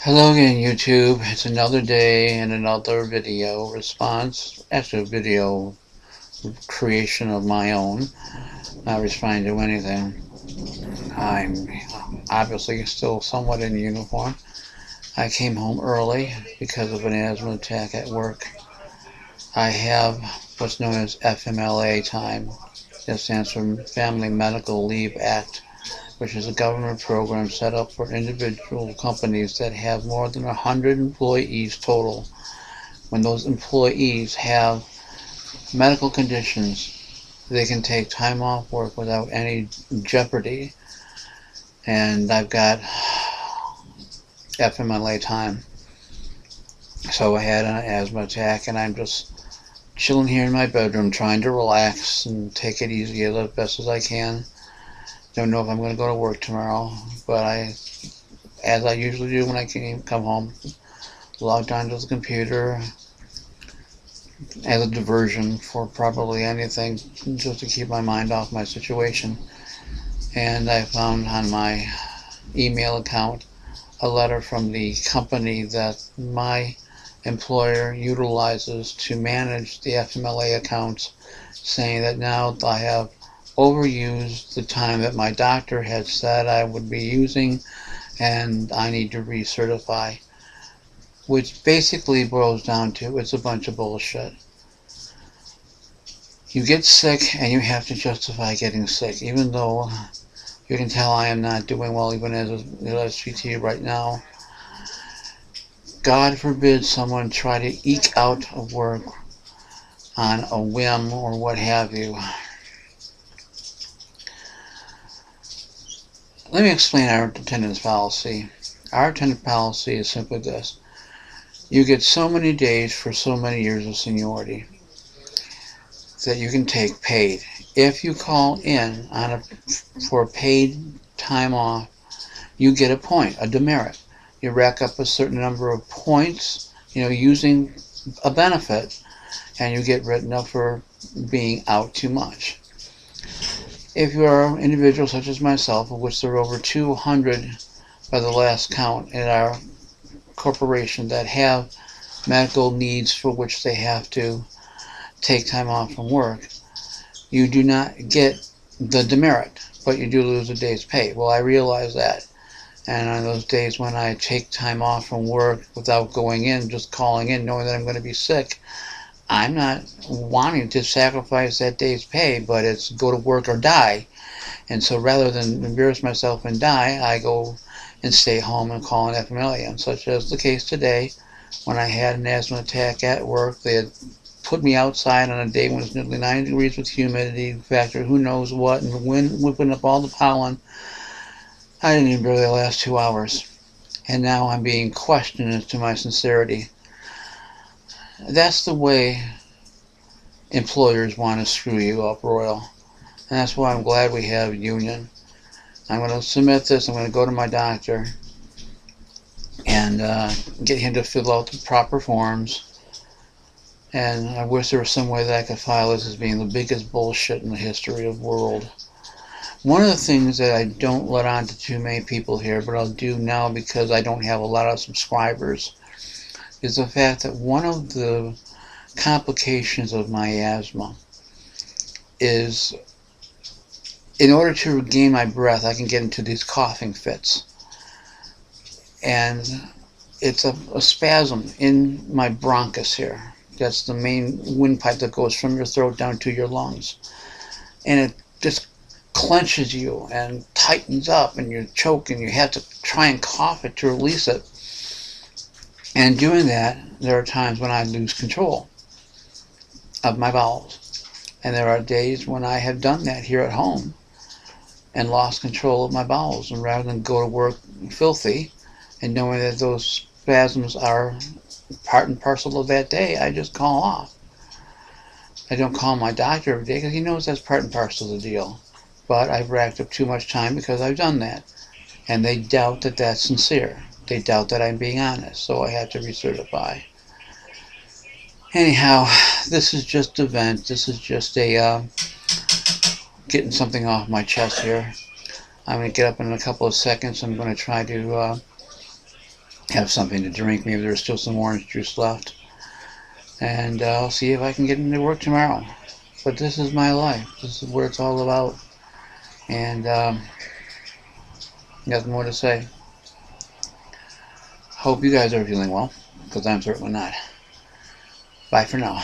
Hello again, YouTube. It's another day and another video response. Actually, a video creation of my own. Not responding to anything. I'm obviously still somewhat in uniform. I came home early because of an asthma attack at work. I have what's known as FMLA time. That stands for Family Medical Leave Act, which is a government program set up for individual companies that have more than 100 employees total. When those employees have medical conditions, they can take time off work without any jeopardy. And I've got FMLA time. So I had an asthma attack, and I'm just chilling here in my bedroom trying to relax and take it easy as best as I can. Don't know if I'm going to go to work tomorrow, but as I usually do when I come home, logged onto the computer as a diversion for probably anything, just to keep my mind off my situation. And I found on my email account a letter from the company that my employer utilizes to manage the FMLA accounts, saying that now I have overused the time that my doctor had said I would be using, and I need to recertify, which basically boils down to it's a bunch of bullshit. You get sick and you have to justify getting sick, even though you can tell I am not doing well even as an SVT right now. God forbid someone try to eke out of work on a whim or what have you. Let me explain our attendance policy. Our attendance policy is simply this. You get so many days for so many years of seniority that you can take paid. If you call in for paid time off, you get a point, a demerit. You rack up a certain number of points, using a benefit, and you get written up for being out too much. If you are an individual such as myself, of which there are over 200 by the last count in our corporation that have medical needs for which they have to take time off from work, you do not get the demerit, but you do lose a day's pay. Well, I realize that. And on those days when I take time off from work without going in, just calling in, knowing that I'm going to be sick, I'm not wanting to sacrifice that day's pay, but it's go to work or die. And so rather than embarrass myself and die, I go and stay home and call an FMLA in, such as the case today when I had an asthma attack at work. They had put me outside on a day when it's nearly 90 degrees with humidity factor, who knows what, and the wind whipping up all the pollen. I didn't even barely last 2 hours. And now I'm being questioned as to my sincerity. That's the way employers want to screw you up, Royal. And that's why I'm glad we have a union. I'm going to submit this. I'm going to go to my doctor and get him to fill out the proper forms. And I wish there was some way that I could file this as being the biggest bullshit in the history of the world. One of the things that I don't let on to too many people here, but I'll do now because I don't have a lot of subscribers, is the fact that one of the complications of my asthma is, in order to regain my breath, I can get into these coughing fits. And it's a spasm in my bronchus here. That's the main windpipe that goes from your throat down to your lungs. And it just clenches you and tightens up, and you choke, and you have to try and cough it to release it. And doing that, there are times when I lose control of my bowels. And there are days when I have done that here at home and lost control of my bowels. And rather than go to work filthy and knowing that those spasms are part and parcel of that day, I just call off. I don't call my doctor every day because he knows that's part and parcel of the deal. But I've racked up too much time because I've done that. And they doubt that that's sincere. They doubt that I'm being honest, so I have to recertify. Anyhow, this is just a vent. This is just a getting something off my chest here. I'm going to get up in a couple of seconds. I'm going to try to have something to drink. Maybe there's still some orange juice left. And I'll see if I can get into work tomorrow. But this is my life. This is what it's all about. And nothing more to say. Hope you guys are feeling well, because I'm certainly not. Bye for now.